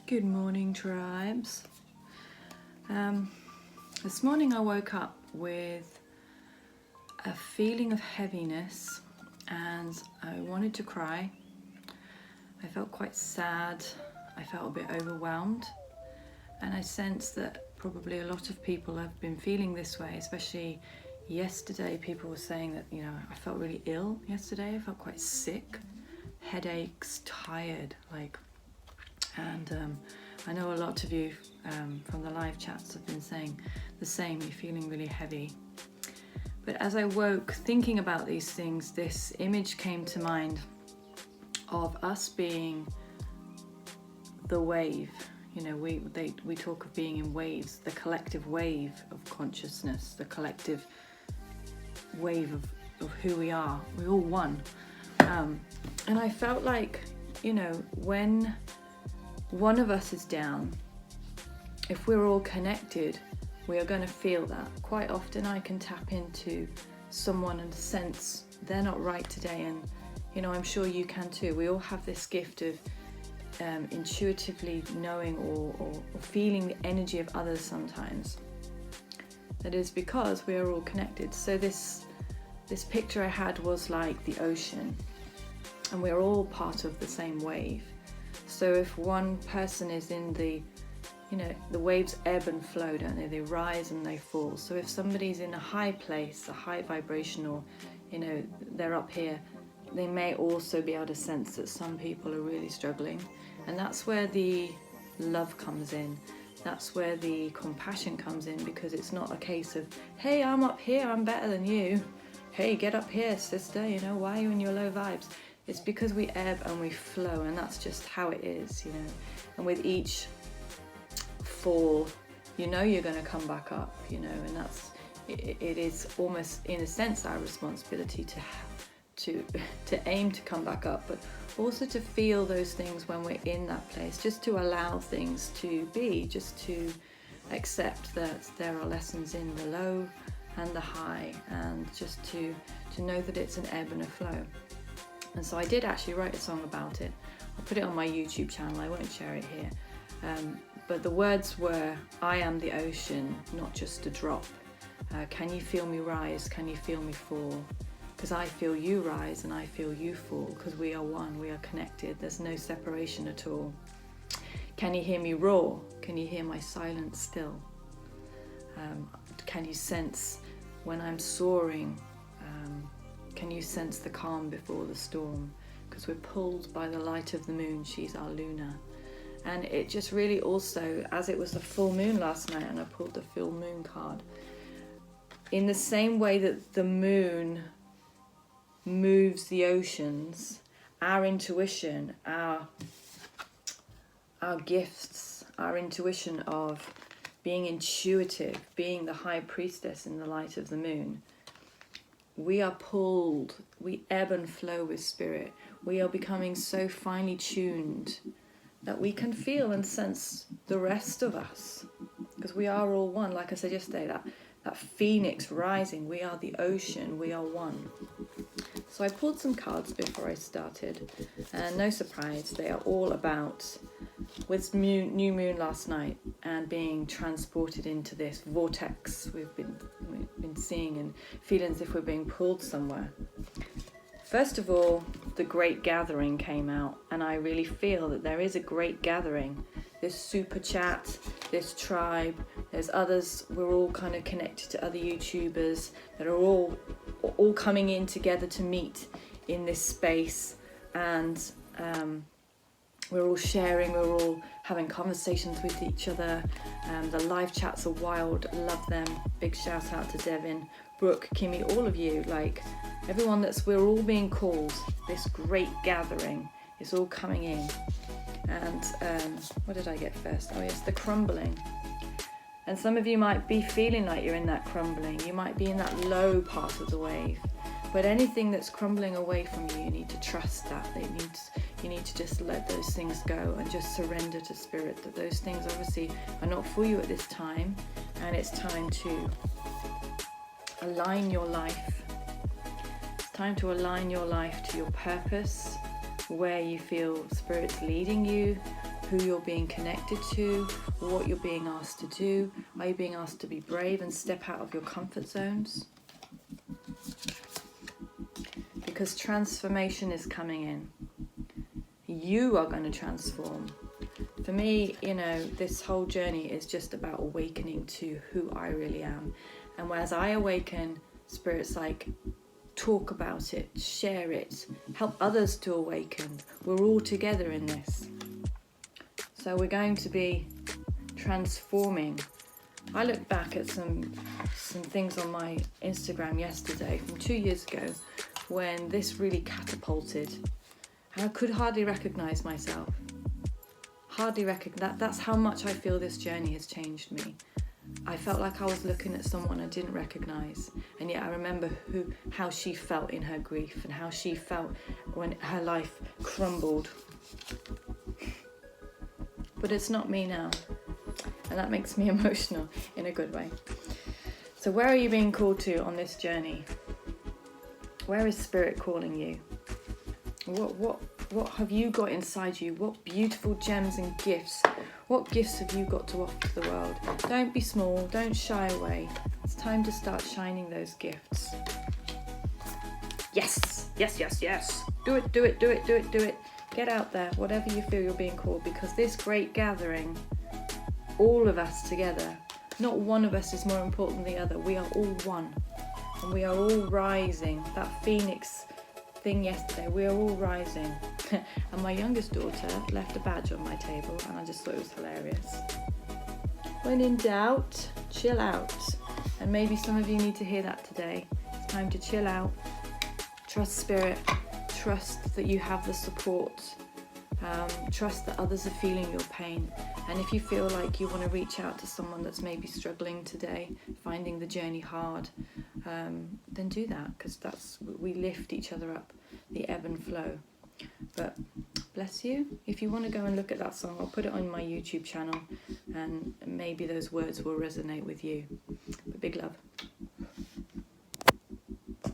Good morning, tribes. This morning I woke up with a feeling of heaviness and I wanted to cry. I felt quite sad. I felt a bit overwhelmed, and I sensed that probably a lot of people have been feeling this way, especially yesterday. People were saying that, I felt really ill yesterday. I felt quite sick, headaches, tired, and I know a lot of you from the live chats have been saying the same. You're feeling really heavy. But as I woke thinking about these things, this image came to mind of us being the wave. We talk of being in waves, the collective wave of consciousness, the collective wave of who we are. We're all one. And I felt like, when one of us is down, if we're all connected, we are going to feel that. Quite often I can tap into someone and sense they're not right today, and I'm sure you can too. We all have this gift of intuitively knowing or feeling the energy of others sometimes. That is because we are all connected. So this picture I had was like the ocean, and we're all part of the same wave. So if one person is in the waves ebb and flow, don't they? They rise and they fall. So if somebody's in a high place, a high vibration, or they're up here, they may also be able to sense that some people are really struggling. And that's where the love comes in. That's where the compassion comes in, because it's not a case of, hey, I'm up here, I'm better than you. Hey, get up here, sister, why are you in your low vibes? It's because we ebb and we flow, and that's just how it is, And with each fall, you're going to come back up, and it is almost, in a sense, our responsibility to aim to come back up, but also to feel those things when we're in that place, just to allow things to be, just to accept that there are lessons in the low and the high, and just to know that it's an ebb and a flow. And so I did actually write a song about it. I'll put it on my YouTube channel. I won't share it here. But the words were, I am the ocean, not just a drop. Can you feel me rise? Can you feel me fall? Because I feel you rise and I feel you fall, because we are one, we are connected. There's no separation at all. Can you hear me roar? Can you hear my silence still? Can you sense when I'm soaring? Can you sense the calm before the storm? Because we're pulled by the light of the moon. She's our Luna. And it just really also, as it was the full moon last night, and I pulled the full moon card, in the same way that the moon moves the oceans, our intuition, our gifts, our intuition of being intuitive, being the high priestess in the light of the moon, we are pulled, we ebb and flow with spirit. We are becoming so finely tuned that we can feel and sense the rest of us, because we are all one. Like I said yesterday, that phoenix rising, we are the ocean, we are one. So I pulled some cards before I started, and no surprise, they are all about, with new moon last night and being transported into this vortex we've been seeing and feeling as if we're being pulled somewhere. First of all, the great gathering came out, and I really feel that there is a great gathering. This super chat, this tribe, there's others, we're all kind of connected to other YouTubers that are all coming in together to meet in this space, and we're all sharing, we're all having conversations with each other. The live chats are wild, love them. Big shout out to Devin, Brooke, Kimmy, all of you, everyone we're all being called. This great gathering is all coming in. And what did I get first? Oh yes, the crumbling. And some of you might be feeling like you're in that crumbling. You might be in that low part of the wave. But anything that's crumbling away from you, you need to trust that. You need to just let those things go and just surrender to spirit, that those things obviously are not for you at this time, and it's time to align your life. It's time to align your life to your purpose, where you feel spirit's leading you, who you're being connected to, what you're being asked to do. Are you being asked to be brave and step out of your comfort zones? Because transformation is coming in. You are going to transform. For me, you know, this whole journey is just about awakening to who I really am. And as I awaken, Spirit's like, talk about it, share it, help others to awaken. We're all together in this. So we're going to be transforming. I look back at some things on my Instagram yesterday from 2 years ago when this really catapulted. And I could hardly recognize myself. Hardly recognize. That's how much I feel this journey has changed me. I felt like I was looking at someone I didn't recognize, and yet I remember how she felt in her grief and how she felt when her life crumbled. But it's not me now, and that makes me emotional in a good way. So where are you being called to on this journey? Where is Spirit calling you? What have you got inside you? What beautiful gems and gifts? What gifts have you got to offer to the world? Don't be small, don't shy away. It's time to start shining those gifts. Yes, yes, yes, yes. Do it, do it, do it, do it, do it. Get out there, whatever you feel you're being called, because this great gathering, all of us together, not one of us is more important than the other. We are all one, and we are all rising. That phoenix thing yesterday, we are all rising. And my youngest daughter left a badge on my table, and I just thought it was hilarious. When in doubt, chill out. And maybe some of you need to hear that today. It's time to chill out, trust Spirit, trust that you have the support, trust that others are feeling your pain. And if you feel like you want to reach out to someone that's maybe struggling today, finding the journey hard, then do that, because we lift each other up, the ebb and flow. But bless you. If you want to go and look at that song, I'll put it on my YouTube channel, and maybe those words will resonate with you. But big love.